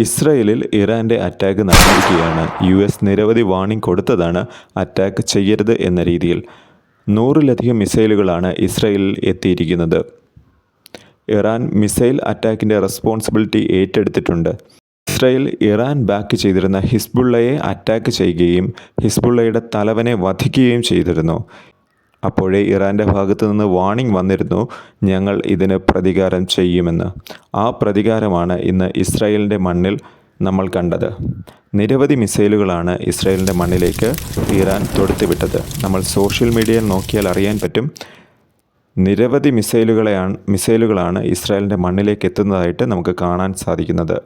ഇസ്രായേലിൽ ഇറാൻ്റെ അറ്റാക്ക് നടന്നിരിക്കുകയാണ്. US നിരവധി വാർണിംഗ് കൊടുത്തതാണ് അറ്റാക്ക് ചെയ്യരുത് എന്ന രീതിയിൽ. 100-ലധികം മിസൈലുകളാണ് ഇസ്രായേലിൽ എത്തിയിരിക്കുന്നത്. ഇറാൻ മിസൈൽ അറ്റാക്കിൻ്റെ റെസ്പോൺസിബിലിറ്റി ഏറ്റെടുത്തിട്ടുണ്ട്. ഇസ്രായേൽ ഇറാൻ ബാക്ക് ചെയ്തിരുന്ന ഹിസ്ബുള്ളയെ അറ്റാക്ക് ചെയ്യുകയും ഹിസ്ബുള്ളയുടെ തലവനെ വധിക്കുകയും ചെയ്തിരുന്നു. അപ്പോഴേ ഇറാൻ്റെ ഭാഗത്തു നിന്ന് വാർണിംഗ് വന്നിരുന്നു, ഞങ്ങൾ ഇതിന് പ്രതികാരം ചെയ്യുമെന്ന്. ആ പ്രതികാരമാണ് ഇന്ന് ഇസ്രായേലിൻ്റെ മണ്ണിൽ നമ്മൾ കണ്ടത്. നിരവധി മിസൈലുകളാണ് ഇസ്രായേലിൻ്റെ മണ്ണിലേക്ക് ഇറാൻ തൊടുത്തുവിട്ടത്. നമ്മൾ സോഷ്യൽ മീഡിയയിൽ നോക്കിയാൽ അറിയാൻ പറ്റും. നിരവധി മിസൈലുകളാണ് ഇസ്രായേലിൻ്റെ മണ്ണിലേക്ക് എത്തുന്നതായിട്ട് നമുക്ക് കാണാൻ സാധിക്കുന്നത്.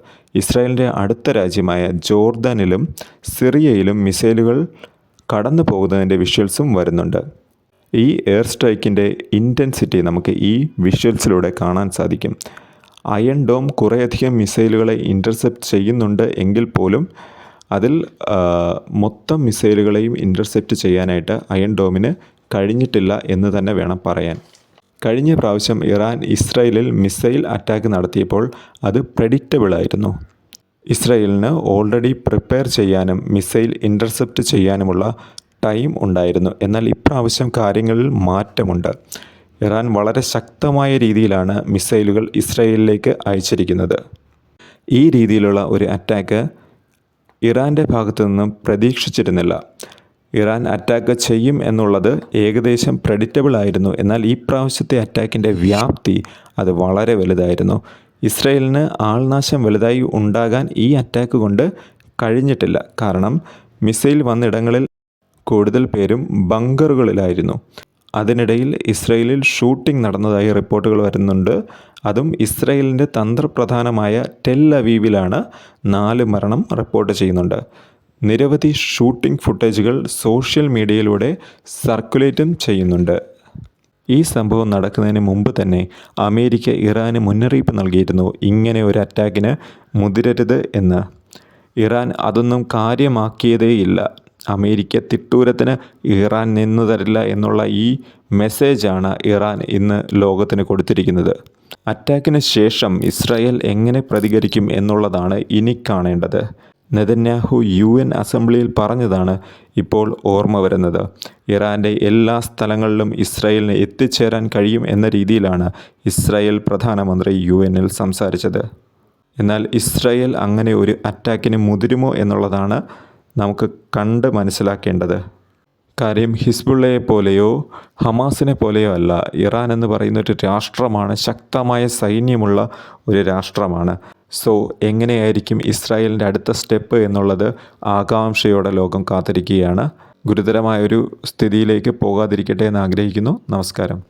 ഇസ്രായേലിൻ്റെ അടുത്ത രാജ്യമായ ജോർദാനിലും സിറിയയിലും മിസൈലുകൾ കടന്നു പോകുന്നതിൻ്റെ വിഷ്വൽസും വരുന്നുണ്ട്. ഈ എയർ സ്ട്രൈക്കിൻ്റെ ഇൻറ്റൻസിറ്റി നമുക്ക് ഈ വിഷ്വൽസിലൂടെ കാണാൻ സാധിക്കും. അയൺ ഡോം കുറേയധികം മിസൈലുകളെ ഇൻ്റർസെപ്റ്റ് ചെയ്യുന്നുണ്ട് എങ്കിൽ പോലും അതിൽ മൊത്തം മിസൈലുകളെയും ഇൻ്റർസെപ്റ്റ് ചെയ്യാനായിട്ട് അയൺ ഡോമിന് കഴിഞ്ഞിട്ടില്ല എന്ന് തന്നെ വേണം പറയാൻ. കഴിഞ്ഞ പ്രാവശ്യം ഇറാൻ ഇസ്രായേലിൽ മിസൈൽ അറ്റാക്ക് നടത്തിയപ്പോൾ അത് പ്രെഡിക്റ്റബിളായിരുന്നു. ഇസ്രായേലിന് ഓൾറെഡി പ്രിപ്പയർ ചെയ്യാനും മിസൈൽ ഇൻ്റർസെപ്റ്റ് ചെയ്യാനുമുള്ള ടൈം ഉണ്ടായിരുന്നു. എന്നാൽ ഇപ്രാവശ്യം കാര്യങ്ങളിൽ മാറ്റമുണ്ട്. ഇറാൻ വളരെ ശക്തമായ രീതിയിലാണ് മിസൈലുകൾ ഇസ്രായേലിലേക്ക് അയച്ചിരിക്കുന്നത്. ഈ രീതിയിലുള്ള ഒരു അറ്റാക്ക് ഇറാൻ്റെ ഭാഗത്തു നിന്നും പ്രതീക്ഷിച്ചിരുന്നില്ല. ഇറാൻ അറ്റാക്ക് ചെയ്യും എന്നുള്ളത് ഏകദേശം പ്രെഡിക്റ്റബിൾ ആയിരുന്നു. എന്നാൽ ഈ പ്രാവശ്യത്തെ അറ്റാക്കിൻ്റെ വ്യാപ്തി അത് വളരെ വലുതായിരുന്നു. ഇസ്രായേലിന് ആൾനാശം വലുതായി ഉണ്ടാകാൻ ഈ അറ്റാക്ക് കൊണ്ട് കഴിഞ്ഞിട്ടില്ല. കാരണം മിസൈൽ വന്നിടങ്ങളിൽ കൂടുതൽ പേരും ബങ്കറുകളിലായിരുന്നു. അതിനിടയിൽ ഇസ്രായേലിൽ ഷൂട്ടിംഗ് നടന്നതായി റിപ്പോർട്ടുകൾ വരുന്നുണ്ട്. അതും ഇസ്രായേലിൻ്റെ തന്ത്രപ്രധാനമായ ടെൽ അവീവിലാണ് 4 മരണം റിപ്പോർട്ട് ചെയ്യുന്നുണ്ട്. നിരവധി ഷൂട്ടിംഗ് ഫുട്ടേജുകൾ സോഷ്യൽ മീഡിയയിലൂടെ സർക്കുലേറ്റും ചെയ്യുന്നുണ്ട്. ഈ സംഭവം നടക്കുന്നതിന് മുമ്പ് തന്നെ അമേരിക്ക ഇറാന് മുന്നറിയിപ്പ് നൽകിയിരുന്നു, ഇങ്ങനെ ഒരു അറ്റാക്കിന് മുതിരരുത് എന്ന്. ഇറാൻ അതൊന്നും കാര്യമാക്കിയതേയില്ല. അമേരിക്ക തിട്ടൂരത്തിന് ഇറാൻ നിന്നു തരില്ല എന്നുള്ള ഈ മെസ്സേജാണ് ഇറാൻ ഇന്ന് ലോകത്തിന് കൊടുത്തിരിക്കുന്നത്. അറ്റാക്കിന് ശേഷം ഇസ്രായേൽ എങ്ങനെ പ്രതികരിക്കും എന്നുള്ളതാണ് ഇനി കാണേണ്ടത്. നെതന്യാഹു UN അസംബ്ലിയിൽ പറഞ്ഞതാണ് ഇപ്പോൾ ഓർമ്മ വരുന്നത്. ഇറാൻ്റെ എല്ലാ സ്ഥലങ്ങളിലും ഇസ്രായേലിന് എത്തിച്ചേരാൻ കഴിയും എന്ന രീതിയിലാണ് ഇസ്രായേൽ പ്രധാനമന്ത്രി UNൽ സംസാരിച്ചത്. എന്നാൽ ഇസ്രായേൽ അങ്ങനെ ഒരു അറ്റാക്കിന് മുതിരുമോ എന്നുള്ളതാണ് നമുക്ക് കണ്ട് മനസ്സിലാക്കേണ്ടത്. കാര്യം ഹിസ്ബുള്ളയെ പോലെയോ ഹമാസിനെ പോലെയോ അല്ല. ഇറാൻ എന്ന് പറയുന്ന ഒരു രാഷ്ട്രമാണ്, ശക്തമായ സൈന്യമുള്ള ഒരു രാഷ്ട്രമാണ്. സോ എങ്ങനെയായിരിക്കും ഇസ്രായേലിൻ്റെ അടുത്ത സ്റ്റെപ്പ് എന്നുള്ളത് ആകാംക്ഷയോടെ ലോകം കാത്തിരിക്കുകയാണ്. ഗുരുതരമായൊരു സ്ഥിതിയിലേക്ക് പോകാതിരിക്കട്ടെ എന്ന് ആഗ്രഹിക്കുന്നു. നമസ്കാരം.